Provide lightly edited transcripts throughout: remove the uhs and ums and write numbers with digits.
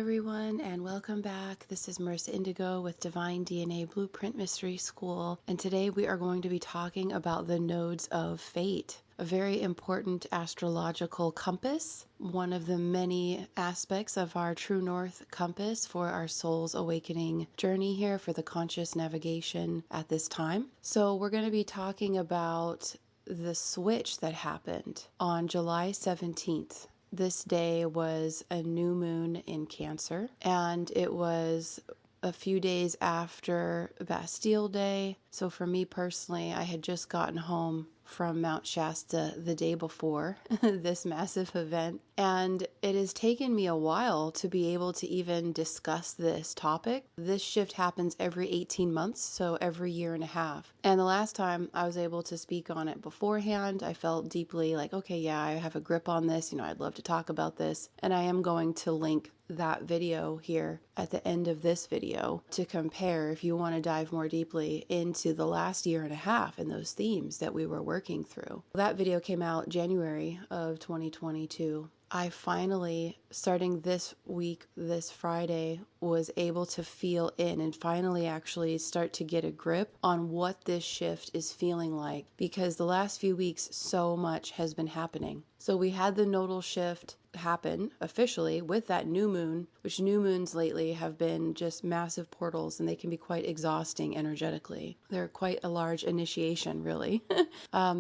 everyone, and welcome back. This is Merissa Indigo with Divine DNA Blueprint Mystery School, and today we are going to be talking about the nodes of fate, a very important astrological compass, one of the many aspects of our true north compass for our soul's awakening journey here for the conscious navigation at this time. So we're going to be talking about the switch that happened on July 17th. This day was a new moon in Cancer, and it was a few days after Bastille Day. So for me personally, I had just gotten home from Mount Shasta the day before this massive event, and it has taken me a while to be able to even discuss this topic. This shift happens every 18 months, so every year and a half. And the last time I was able to speak on it beforehand, I felt deeply like, okay, yeah, I have a grip on this, I'd love to talk about this, and I am going to link that video here at the end of this video to compare if you want to dive more deeply into the last year and a half and those themes that we were working through. That video came out January of 2022. I finally, starting this week, this Friday, was able to feel in and finally actually start to get a grip on what this shift is feeling like, because the last few weeks so much has been happening. So we had the nodal shift happen officially with that new moon, which new moons lately have been just massive portals, and they can be quite exhausting energetically. They're quite a large initiation, really.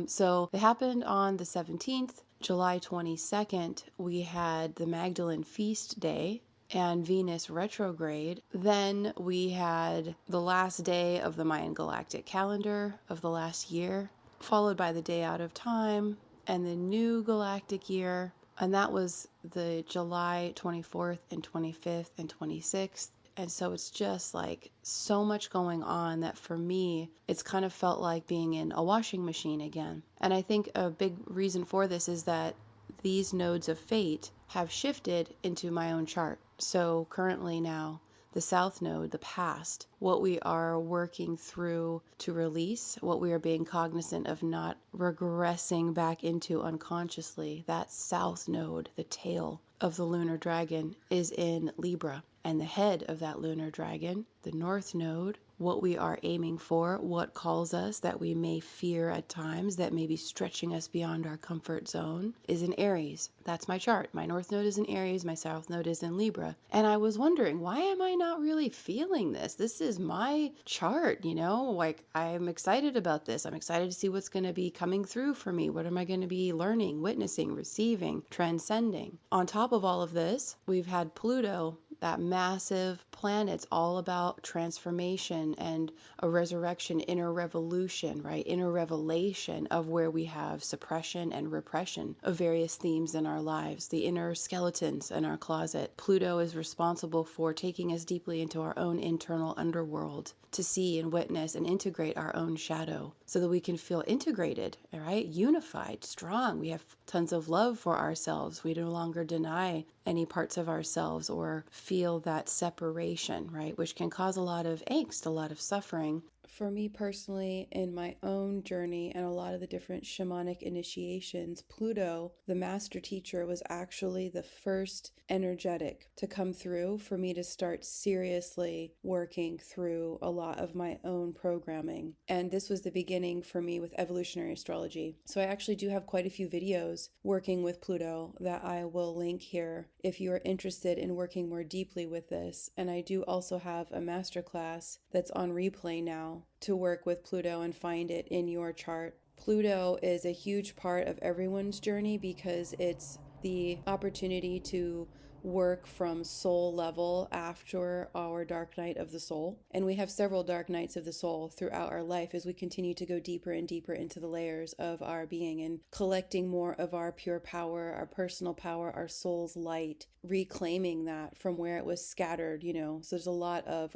So they happened on the 17th. July 22nd, we had the Magdalene Feast Day and Venus retrograde. Then we had the last day of the Mayan galactic calendar of the last year, followed by the day out of time and the new galactic year. And that was the July 24th and 25th and 26th. And so it's just like so much going on that for me, it's kind of felt like being in a washing machine again. And I think a big reason for this is that these nodes of fate have shifted into my own chart. So currently now, the South Node, the past, what we are working through to release, what we are being cognizant of not regressing back into unconsciously, that South Node, the tail of the lunar dragon, is in Libra. And the head of that lunar dragon, the North Node, what we are aiming for, what calls us that we may fear at times, that may be stretching us beyond our comfort zone, is in Aries. That's my chart. My North Node is in Aries, my South Node is in Libra. And I was wondering, why am I not really feeling this? This is my chart, like I'm excited about this. I'm excited to see what's going to be coming through for me. What am I going to be learning, witnessing, receiving, transcending? On top of all of this, we've had Pluto, that massive planet. It's all about transformation and a resurrection, inner revolution, right? Inner revelation of where we have suppression and repression of various themes in our lives, the inner skeletons in our closet. Pluto is responsible for taking us deeply into our own internal underworld to see and witness and integrate our own shadow so that we can feel integrated, right? Unified, strong. We have tons of love for ourselves. We no longer deny any parts of ourselves or feel that separation, right? Which can cause a lot of angst, a lot of suffering. For me personally, in my own journey and a lot of the different shamanic initiations, Pluto, the master teacher, was actually the first energetic to come through for me to start seriously working through a lot of my own programming. And this was the beginning for me with evolutionary astrology. So I actually do have quite a few videos working with Pluto that I will link here if you are interested in working more deeply with this. And I do also have a masterclass that's on replay now to work with Pluto and find it in your chart. Pluto is a huge part of everyone's journey because it's the opportunity to work from soul level after our dark night of the soul. And we have several dark nights of the soul throughout our life as we continue to go deeper and deeper into the layers of our being and collecting more of our pure power, our personal power, our soul's light, reclaiming that from where it was scattered, So there's a lot of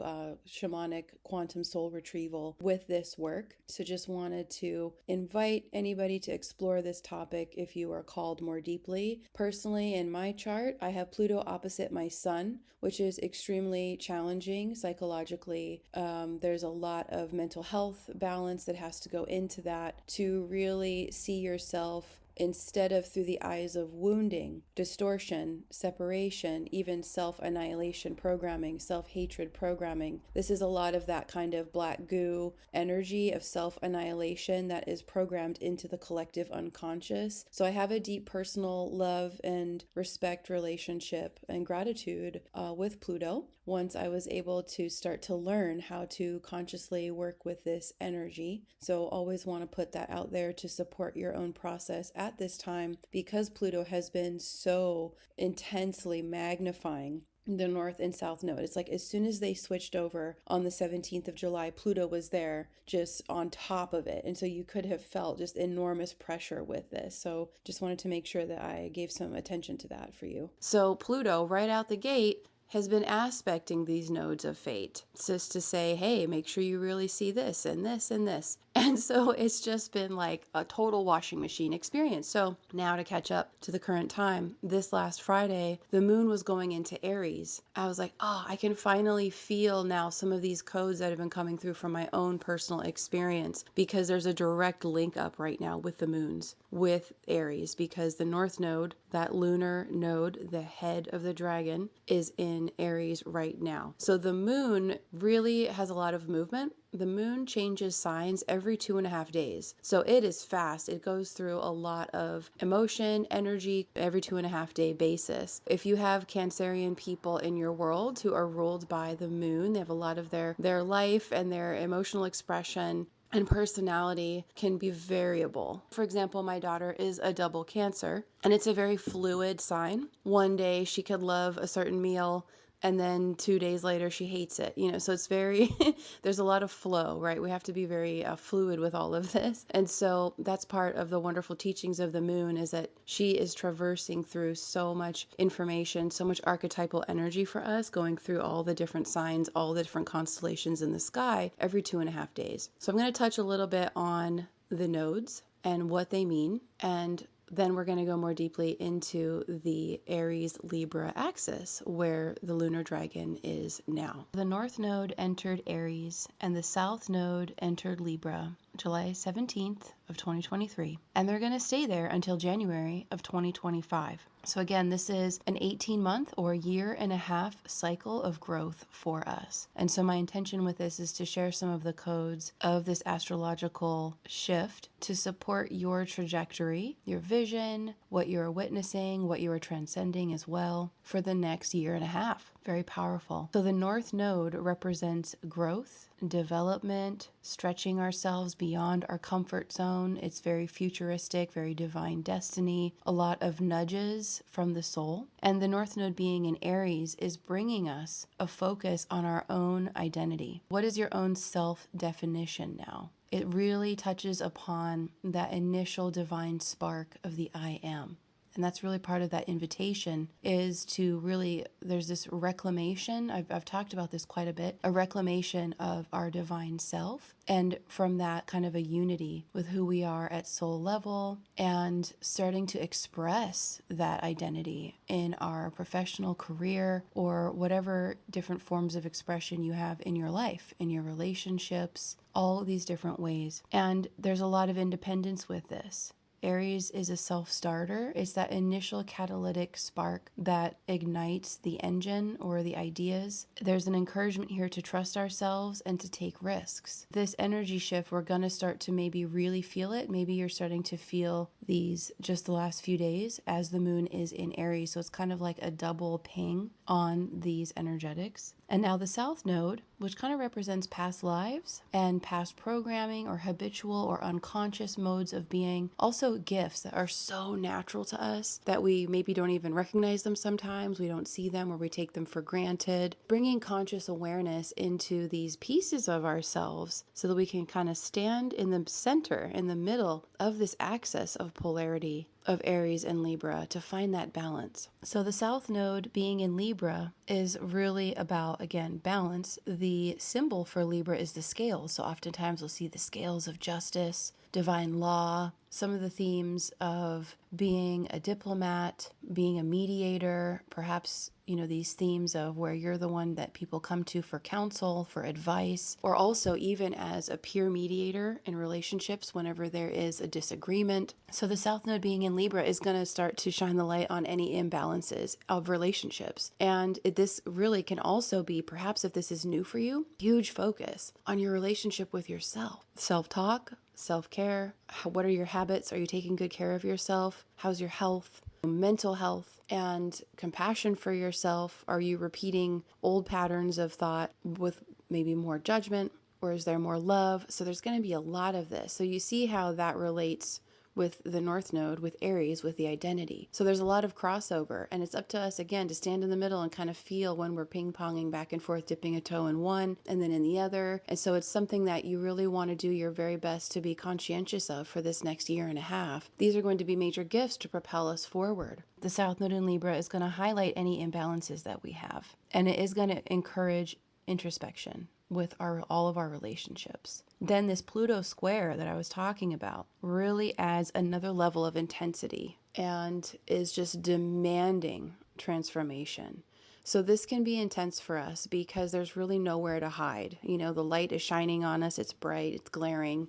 shamanic quantum soul retrieval with this work. So just wanted to invite anybody to explore this topic if you are called more deeply. Personally, in my chart, I have Pluto opposite my sun, which is extremely challenging psychologically. There's a lot of mental health balance that has to go into that to really see yourself instead of through the eyes of wounding, distortion, separation, even self-annihilation programming, self-hatred programming. This is a lot of that kind of black goo energy of self-annihilation that is programmed into the collective unconscious. So I have a deep personal love and respect relationship and gratitude with Pluto. Once I was able to start to learn how to consciously work with this energy. So always want to put that out there to support your own process at this time, because Pluto has been so intensely magnifying the north and south node. It's like as soon as they switched over on the 17th of July, Pluto was there just on top of it. And so you could have felt just enormous pressure with this. So just wanted to make sure that I gave some attention to that for you. So Pluto right out the gate has been aspecting these nodes of fate. It's just to say, hey, make sure you really see this and this and this. And so it's just been like a total washing machine experience. So now to catch up to the current time, this last Friday, the moon was going into Aries. I was like, oh, I can finally feel now some of these codes that have been coming through from my own personal experience, because there's a direct link up right now with the moons, with Aries, because the north node, that lunar node, the head of the dragon, is in Aries right now. So the moon really has a lot of movement. The moon changes signs every 2.5 days. So it is fast. It goes through a lot of emotion, energy, every 2.5 day basis. If you have Cancerian people in your world who are ruled by the moon, they have a lot of their life and their emotional expression and personality can be variable. For example, my daughter is a double Cancer, and it's a very fluid sign. One day she could love a certain meal, and then 2 days later she hates it, so it's very there's a lot of flow, right? We have to be very fluid with all of this. And so that's part of the wonderful teachings of the moon, is that she is traversing through so much information, so much archetypal energy for us, going through all the different signs, all the different constellations in the sky every 2.5 days. So I'm going to touch a little bit on the nodes and what they mean, and then we're going to go more deeply into the Aries Libra axis, where the lunar dragon is now. The north node entered Aries and the south node entered Libra July 17th of 2023, and they're going to stay there until January of 2025. So again, this is an 18-month or year and a half cycle of growth for us. And so my intention with this is to share some of the codes of this astrological shift to support your trajectory, your vision, what you're witnessing, what you are transcending as well for the next year and a half. Very powerful. So the north node represents growth, development, stretching ourselves beyond our comfort zone. It's very futuristic, very divine destiny, a lot of nudges from the soul. And the north node being in Aries is bringing us a focus on our own identity. What is your own self-definition now? It really touches upon that initial divine spark of the I am. And that's really part of that invitation, is to really, there's this reclamation. I've talked about this quite a bit, a reclamation of our divine self. And from that kind of a unity with who we are at soul level, and starting to express that identity in our professional career or whatever different forms of expression you have in your life, in your relationships, all these different ways. And there's a lot of independence with this. Aries is a self-starter. It's that initial catalytic spark that ignites the engine or the ideas. There's an encouragement here to trust ourselves and to take risks. This energy shift, we're going to start to maybe really feel it. Maybe you're starting to feel these just the last few days as the moon is in Aries. So it's kind of like a double ping on these energetics. And now the south node, which kind of represents past lives and past programming or habitual or unconscious modes of being, also gifts that are so natural to us that we maybe don't even recognize them sometimes. We don't see them, or we take them for granted. Bringing conscious awareness into these pieces of ourselves so that we can kind of stand in the center, in the middle of this axis of polarity of Aries and Libra, to find that balance. So the south node being in Libra is really about, again, balance. The symbol for Libra is the scales. So oftentimes we'll see the scales of justice, divine law, some of the themes of being a diplomat, being a mediator, perhaps, these themes of where you're the one that people come to for counsel, for advice, or also even as a peer mediator in relationships whenever there is a disagreement. So the South Node being in Libra is going to start to shine the light on any imbalances of relationships. And this really can also be, perhaps if this is new for you, huge focus on your relationship with yourself. Self-talk, self-care. What are your habits? Are you taking good care of yourself? How's your health? Mental health and compassion for yourself. Are you repeating old patterns of thought with maybe more judgment, or is there more love? So there's going to be a lot of this. So you see how that relates with the North Node, with Aries, with the identity. So there's a lot of crossover, and it's up to us again to stand in the middle and kind of feel when we're ping-ponging back and forth, dipping a toe in one and then in the other. And so it's something that you really want to do your very best to be conscientious of for this next year and a half. These are going to be major gifts to propel us forward. The South Node in Libra is going to highlight any imbalances that we have, and it is going to encourage introspection with all of our relationships. Then this Pluto square that I was talking about really adds another level of intensity and is just demanding transformation. So this can be intense for us because there's really nowhere to hide. The light is shining on us, it's bright, it's glaring.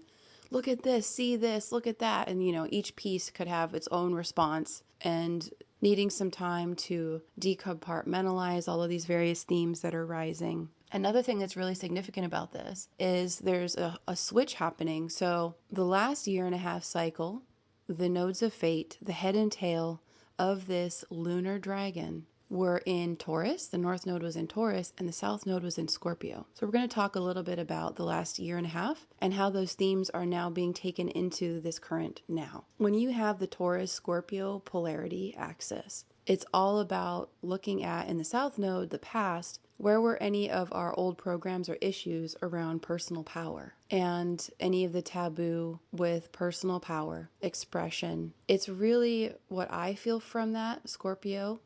Look at this, see this, look at that. And each piece could have its own response, and needing some time to decompartmentalize all of these various themes that are rising. Another thing that's really significant about this is there's a switch happening. So the last year and a half cycle, the nodes of fate, the head and tail of this lunar dragon were in Taurus. The North Node was in Taurus and the South Node was in Scorpio. So we're going to talk a little bit about the last year and a half and how those themes are now being taken into this current now. When you have the Taurus-Scorpio polarity axis, it's all about looking at, in the South Node, the past. Where were any of our old programs or issues around personal power and any of the taboo with personal power, expression? It's really what I feel from that, Scorpio,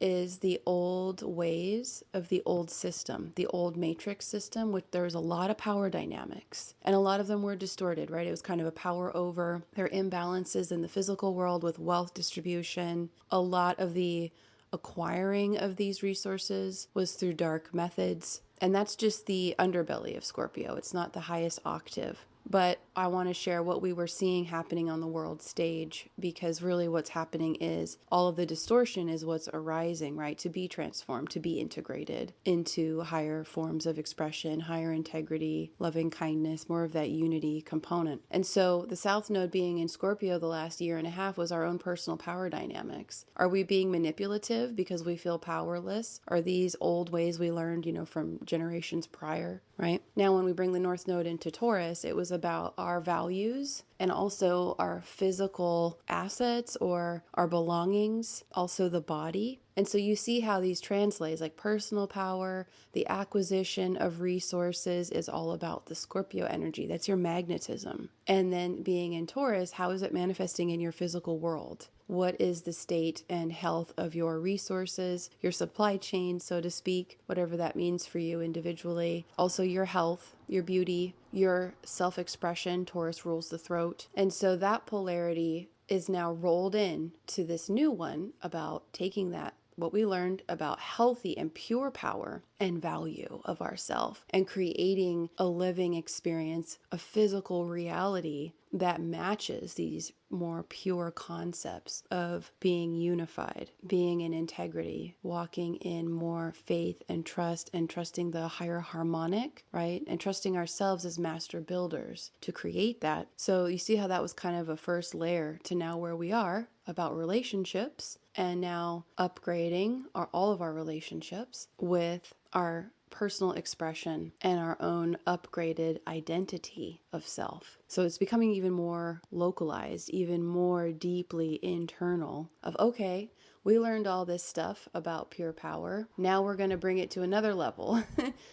is the old ways of the old system, the old matrix system, which there was a lot of power dynamics and a lot of them were distorted, right? It was kind of a power over. There are imbalances in the physical world with wealth distribution. A lot of the acquiring of these resources was through dark methods. And that's just the underbelly of Scorpio. It's not the highest octave. But I want to share what we were seeing happening on the world stage, because really what's happening is all of the distortion is what's arising, right? To be transformed, to be integrated into higher forms of expression, higher integrity, loving kindness, more of that unity component. And so the South Node being in Scorpio the last year and a half was our own personal power dynamics. Are we being manipulative because we feel powerless? Are these old ways we learned, from generations prior, right? Now, when we bring the North Node into Taurus, it was about our values and also our physical assets or our belongings, also the body. And so you see how these translates, like personal power, the acquisition of resources is all about the Scorpio energy. That's your magnetism. And then being in Taurus, how is it manifesting in your physical world? What is the state and health of your resources, your supply chain, so to speak, whatever that means for you individually. Also your health, your beauty, your self-expression. Taurus rules the throat. And so that polarity is now rolled in to this new one about taking that, what we learned about healthy and pure power and value of ourself, and creating a living experience, a physical reality that matches these more pure concepts of being unified, being in integrity, walking in more faith and trusting the higher harmonic, right? And trusting ourselves as master builders to create that. So you see how that was kind of a first layer to now where we are about relationships, and now upgrading all of our relationships with our personal expression and our own upgraded identity of self. So it's becoming even more localized, even more deeply internal of, okay, we learned all this stuff about pure power. Now we're going to bring it to another level.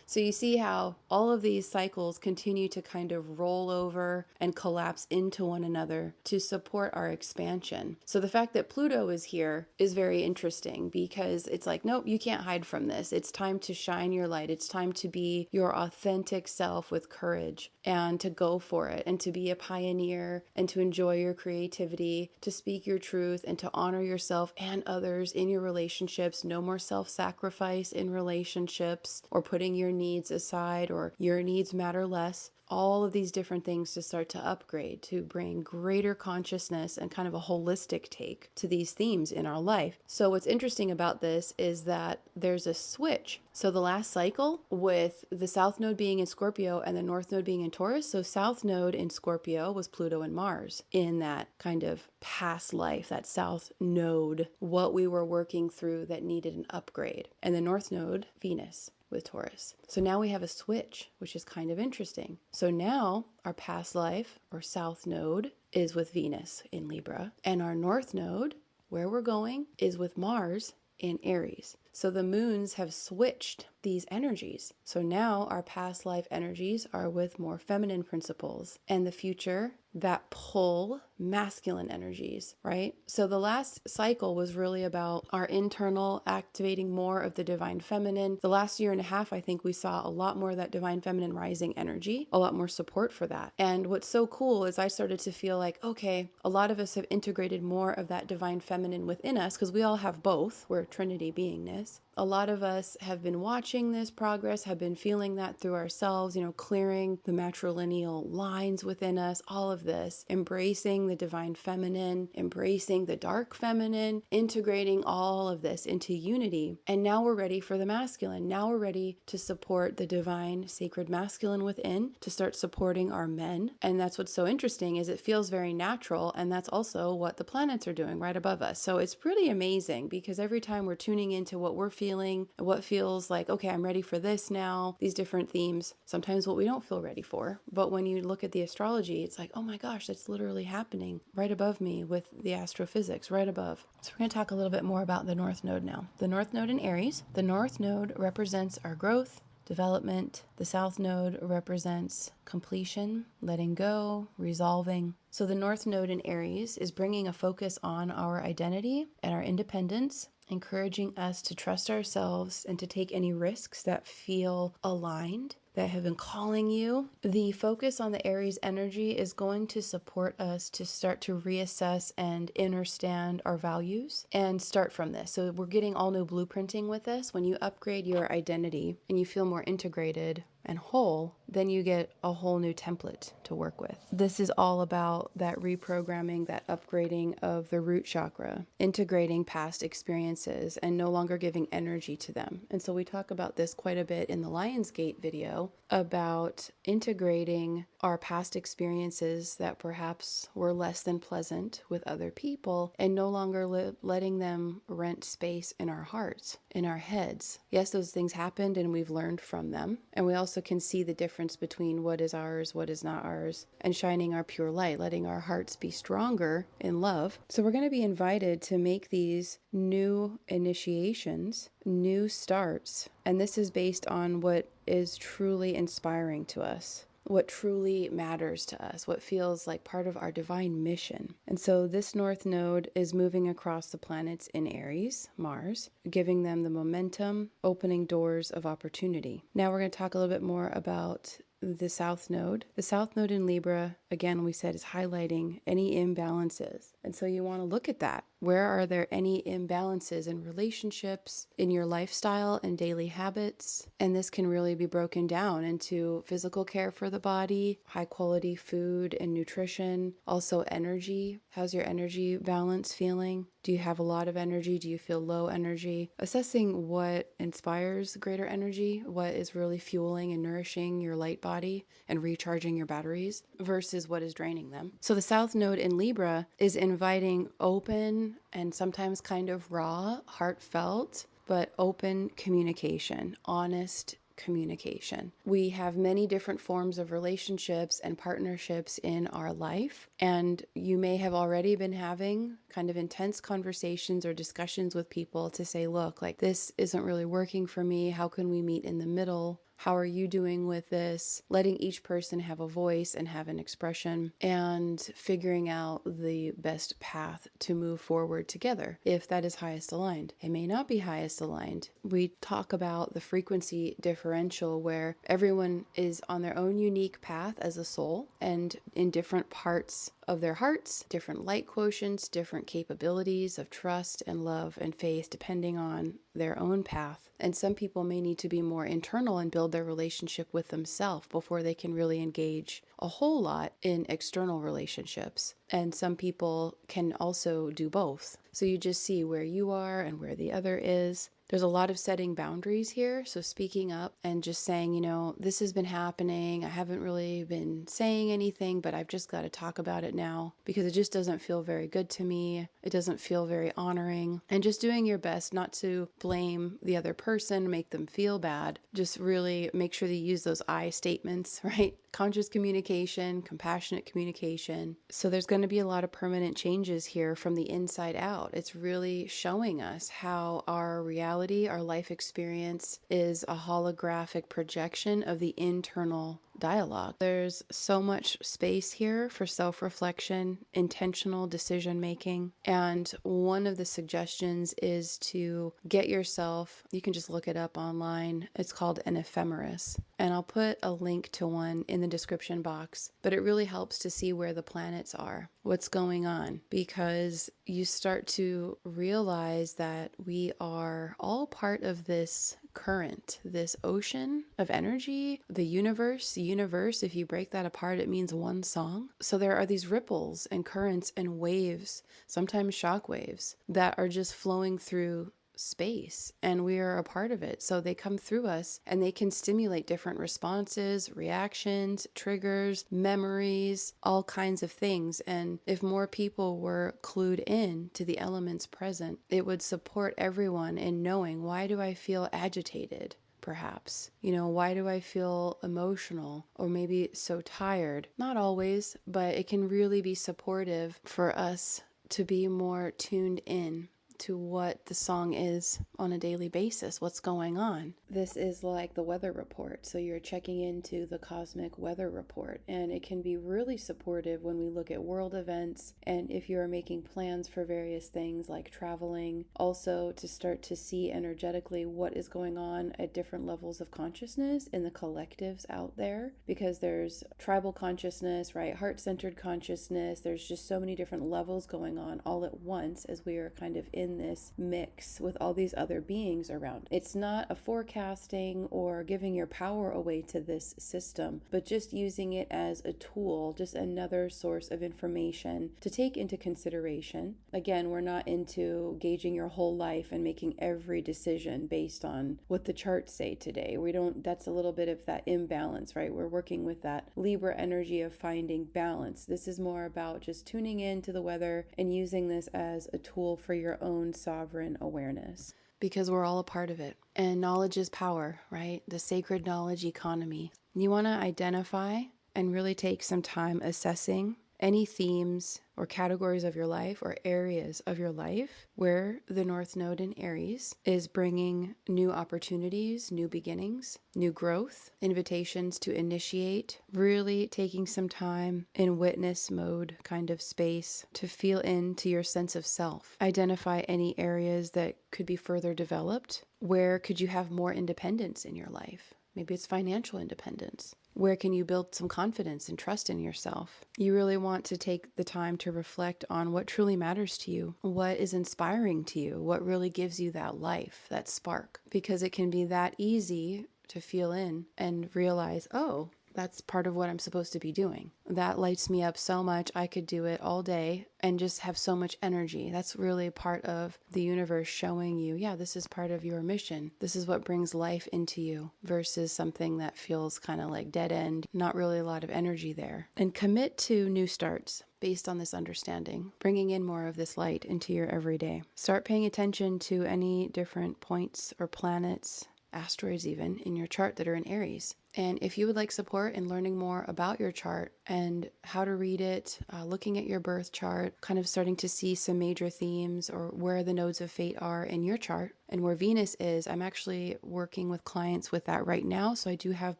So you see how all of these cycles continue to kind of roll over and collapse into one another to support our expansion. So the fact that Pluto is here is very interesting because it's like, nope, you can't hide from this. It's time to shine your light. It's time to be your authentic self with courage and to go for it and to be a pioneer and to enjoy your creativity, to speak your truth and to honor yourself and others in your relationships. No more self-sacrifice in relationships or putting your needs aside or your needs matter less. All of these different things to start to upgrade, to bring greater consciousness and kind of a holistic take to these themes in our life. So what's interesting about this is that there's a switch. So the last cycle with the South Node being in Scorpio and the North Node being in Taurus, so South Node in Scorpio was Pluto and Mars in that kind of past life, that South Node, what we were working through that needed an upgrade. And the North Node, Venus, with Taurus. So now we have a switch, which is kind of interesting. So now our past life or South Node is with Venus in Libra, and our North Node, where we're going, is with Mars in Aries. So the moons have switched these energies. So now our past life energies are with more feminine principles, and the future that pull masculine energies, right? So the last cycle was really about our internal activating more of the divine feminine. The last year and a half, I think we saw a lot more of that divine feminine rising energy, a lot more support for that. And what's so cool is I started to feel like, okay, a lot of us have integrated more of that divine feminine within us because we all have both. We're Trinity beingness. A lot of us have been watching this progress, have been feeling that through ourselves, clearing the matrilineal lines within us, all of this, embracing the divine feminine, embracing the dark feminine, integrating all of this into unity. And now we're ready for the masculine. Now we're ready to support the divine sacred masculine within, to start supporting our men. And that's what's so interesting is it feels very natural. And that's also what the planets are doing right above us. So it's pretty amazing because every time we're tuning into what we're feeling, what feels like, okay, I'm ready for this now, these different themes, sometimes what we don't feel ready for. But when you look at the astrology, it's like, oh my gosh, that's literally happening right above me with the astrophysics right above. So we're going to talk a little bit more about the North Node now. The North Node in Aries. The North Node represents our growth, development. The South Node represents completion, letting go, resolving. So the North Node in Aries is bringing a focus on our identity and our independence, encouraging us to trust ourselves and to take any risks that feel aligned, that have been calling you. The focus on the Aries energy is going to support us to start to reassess and understand our values and start from this. So we're getting all new blueprinting with this. When you upgrade your identity and you feel more integrated and whole, then you get a whole new template to work with. This is all about that reprogramming, that upgrading of the root chakra, integrating past experiences and no longer giving energy to them. And so we talk about this quite a bit in the Lionsgate video about integrating our past experiences that perhaps were less than pleasant with other people and no longer letting them rent space in our hearts, in our heads. Yes, those things happened and we've learned from them. And we also can see the difference between what is ours, what is not ours, and shining our pure light, letting our hearts be stronger in love. So we're going to be invited to make these new initiations, new starts. And this is based on what is truly inspiring to us, what truly matters to us, what feels like part of our divine mission. And so this North Node is moving across the planets in Aries, Mars, giving them the momentum, opening doors of opportunity. Now we're going to talk a little bit more about the South Node. The South Node in Libra, again, we said is highlighting any imbalances. And so you want to look at that. Where are there any imbalances in relationships, in your lifestyle and daily habits? And this can really be broken down into physical care for the body, high quality food and nutrition, also energy. How's your energy balance feeling? Do you have a lot of energy? Do you feel low energy? Assessing what inspires greater energy, what is really fueling and nourishing your light body and recharging your batteries versus what is draining them. So the South Node in Libra is inviting open and sometimes kind of raw, heartfelt, but open communication, honest communication. We have many different forms of relationships and partnerships in our life, and you may have already been having kind of intense conversations or discussions with people to say, look, like this isn't really working for me. How can we meet in the middle? How are you doing with this? Letting each person have a voice and have an expression, and figuring out the best path to move forward together, if that is highest aligned. It may not be highest aligned. We talk about the frequency differential, where everyone is on their own unique path as a soul and in different parts of their hearts, different light quotients, different capabilities of trust and love and faith, depending on their own path. And some people may need to be more internal and build their relationship with themselves before they can really engage a whole lot in external relationships. And some people can also do both. So you just see where you are and where the other is. There's a lot of setting boundaries here. So speaking up and just saying, this has been happening. I haven't really been saying anything, but I've just got to talk about it now because it just doesn't feel very good to me. It doesn't feel very honoring. And just doing your best not to blame the other person, make them feel bad. Just really make sure that you use those I statements, right? Conscious communication, compassionate communication. So there's going to be a lot of permanent changes here from the inside out. It's really showing us how our reality, our life experience is a holographic projection of the internal dialogue. There's so much space here for self-reflection, intentional decision making. And one of the suggestions is to get yourself, you can just look it up online. It's called an ephemeris. And I'll put a link to one in the description box, but it really helps to see where the planets are, what's going on, because you start to realize that we are all part of this current, this ocean of energy, the universe. The universe, if you break that apart, it means one song. So there are these ripples and currents and waves, sometimes shock waves, that are just flowing through space, and we are a part of it. So they come through us and they can stimulate different responses, reactions, triggers, memories, all kinds of things. And if more people were clued in to the elements present, it would support everyone in knowing, why do I feel agitated? Perhaps, why do I feel emotional or maybe so tired? Not always, but it can really be supportive for us to be more tuned in to what the song is on a daily basis, what's going on. This is like the weather report. So you're checking into the cosmic weather report, and it can be really supportive when we look at world events, and if you're making plans for various things like traveling, also to start to see energetically what is going on at different levels of consciousness in the collectives out there, because there's tribal consciousness, right? Heart-centered consciousness. There's just so many different levels going on all at once as we are kind of in this mix with all these other beings around. It's not a forecasting or giving your power away to this system, but just using it as a tool, just another source of information to take into consideration. Again, we're not into gauging your whole life and making every decision based on what the charts say today. That's a little bit of that imbalance, right? We're working with that Libra energy of finding balance. This is more about just tuning in to the weather and using this as a tool for your own sovereign awareness, because we're all a part of it. And knowledge is power, right? The sacred knowledge economy. You want to identify and really take some time assessing any themes or categories of your life or areas of your life where the North Node in Aries is bringing new opportunities, new beginnings, new growth, invitations to initiate, really taking some time in witness mode kind of space to feel into your sense of self. Identify any areas that could be further developed. Where could you have more independence in your life? Maybe it's financial independence. Where can you build some confidence and trust in yourself? You really want to take the time to reflect on what truly matters to you, what is inspiring to you, what really gives you that life, that spark. Because it can be that easy to feel in and realize, oh, that's part of what I'm supposed to be doing. That lights me up so much. I could do it all day and just have so much energy. That's really part of the universe showing you, yeah, this is part of your mission. This is what brings life into you versus something that feels kind of like dead end, not really a lot of energy there. And commit to new starts based on this understanding, bringing in more of this light into your everyday. Start paying attention to any different points or planets asteroids even in your chart that are in Aries. And if you would like support in learning more about your chart and how to read it, looking at your birth chart, kind of starting to see some major themes or where the nodes of fate are in your chart and where Venus is, I'm actually working with clients with that right now. So I do have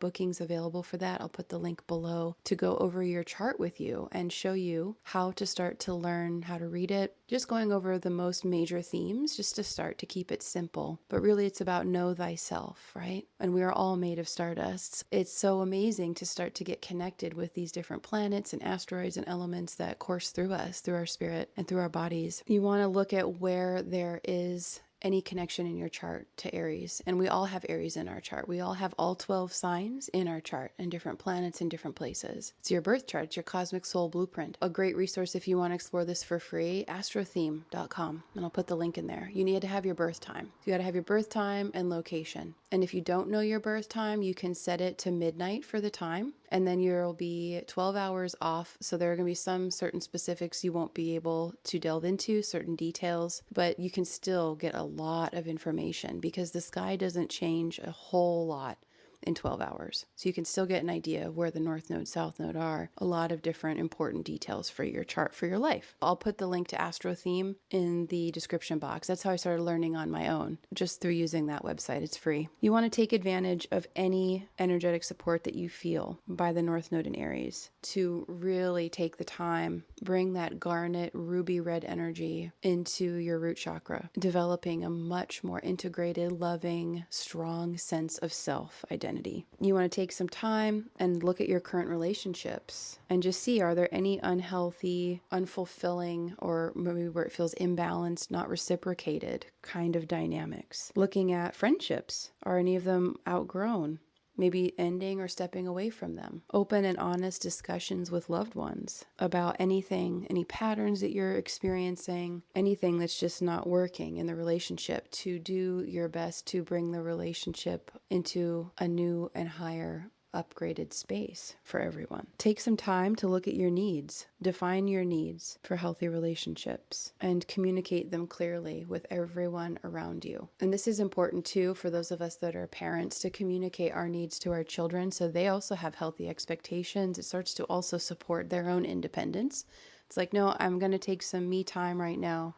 bookings available for that. I'll put the link below to go over your chart with you and show you how to start to learn how to read it. Just going over the most major themes just to start to keep it simple. But really it's about know thyself, right? And we are all made of stardust. It's so amazing to start to get connected with these different planets and asteroids and elements that course through us, through our spirit and through our bodies. You want to look at where there is any connection in your chart to Aries. And we all have Aries in our chart. We all have all 12 signs in our chart and different planets in different places. It's your birth chart, it's your cosmic soul blueprint. A great resource if you want to explore this for free, astrotheme.com. And I'll put the link in there. You need to have your birth time. You got to have your birth time and location. And if you don't know your birth time, you can set it to midnight for the time. And then you'll be 12 hours off. So there are going to be some certain specifics you won't be able to delve into, certain details, but you can still get a lot of information because the sky doesn't change a whole lot in 12 hours. So you can still get an idea of where the North Node, South Node are, a lot of different important details for your chart, for your life. I'll put the link to AstroTheme in the description box. That's how I started learning on my own, just through using that website. It's free. You want to take advantage of any energetic support that you feel by the North Node in Aries to really take the time, bring that garnet, ruby red energy into your root chakra, developing a much more integrated, loving, strong sense of self-identity. You want to take some time and look at your current relationships and just see, are there any unhealthy, unfulfilling, or maybe where it feels imbalanced, not reciprocated kind of dynamics? Looking at friendships, are any of them outgrown? Maybe ending or stepping away from them. Open and honest discussions with loved ones about anything, any patterns that you're experiencing, anything that's just not working in the relationship, to do your best to bring the relationship into a new and higher upgraded space for everyone. Take some time to look at your needs, define your needs for healthy relationships, and communicate them clearly with everyone around you. And this is important too for those of us that are parents, to communicate our needs to our children so they also have healthy expectations. It starts to also support their own independence. It's like, no, I'm going to take some me time right now.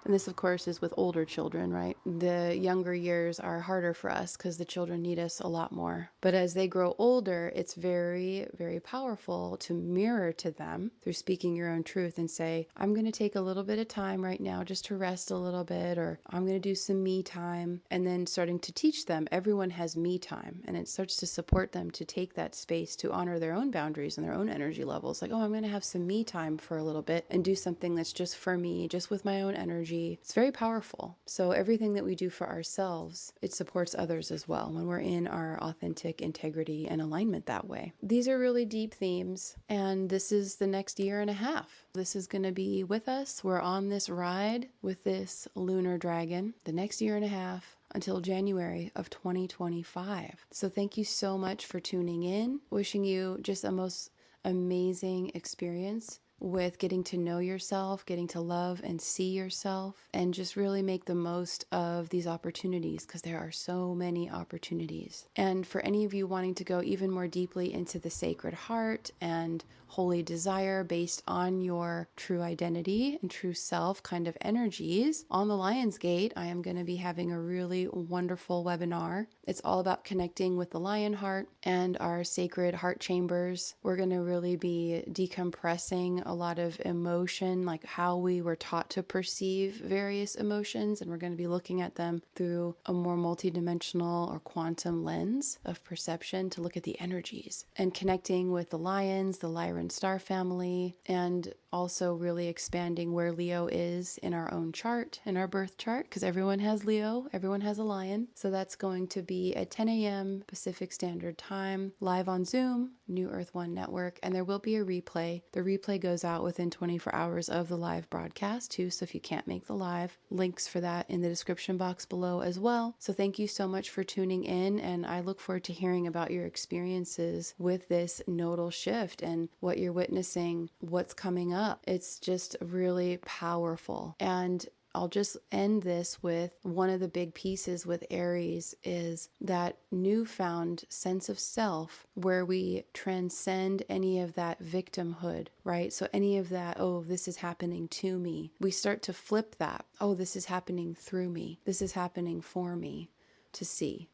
And this, of course, is with older children, right? The younger years are harder for us because the children need us a lot more. But as they grow older, it's very, very powerful to mirror to them through speaking your own truth and say, I'm going to take a little bit of time right now just to rest a little bit, or I'm going to do some me time. And then starting to teach them everyone has me time. And it starts to support them to take that space to honor their own boundaries and their own energy levels. Like, oh, I'm going to have some me time for a little bit and do something that's just for me, just with my own energy. It's very powerful. So everything that we do for ourselves, it supports others as well when we're in our authentic integrity and alignment that way. These are really deep themes, and this is the next year and a half. This is going to be with us. We're on this ride with this lunar dragon the next year and a half until January of 2025. So thank you so much for tuning in. Wishing you just a most amazing experience with getting to know yourself, getting to love and see yourself, and just really make the most of these opportunities, because there are so many opportunities. And for any of you wanting to go even more deeply into the sacred heart and holy desire based on your true identity and true self kind of energies, on the Lion's Gate, I am going to be having a really wonderful webinar. It's all about connecting with the lion heart and our sacred heart chambers. We're going to really be decompressing a lot of emotion, like how we were taught to perceive various emotions, and we're going to be looking at them through a more multidimensional or quantum lens of perception to look at the energies and connecting with the lions, the Lyran star family, and also really expanding where Leo is in our own chart, in our birth chart, because everyone has Leo, everyone has a lion. So that's going to be at 10 a.m. Pacific Standard Time, live on Zoom, New Earth One Network, and there will be a replay. The replay goes out within 24 hours of the live broadcast too, so if you can't make the live, links for that in the description box below as well. So thank you so much for tuning in, and I look forward to hearing about your experiences with this nodal shift and what you're witnessing, what's coming up. It's just really powerful. And I'll just end this with one of the big pieces with Aries is that newfound sense of self where we transcend any of that victimhood, right? So any of that, oh, this is happening to me. We start to flip that. Oh, this is happening through me. This is happening for me to see.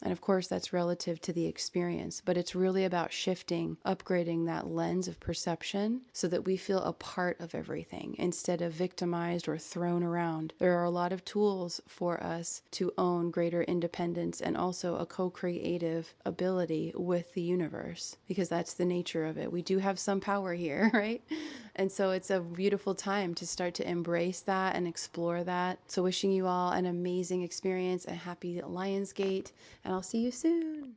And of course, that's relative to the experience, but it's really about shifting, upgrading that lens of perception so that we feel a part of everything instead of victimized or thrown around. There are a lot of tools for us to own greater independence and also a co-creative ability with the universe, because that's the nature of it. We do have some power here, right? And so it's a beautiful time to start to embrace that and explore that. So wishing you all an amazing experience, a happy Lionsgate, and I'll see you soon.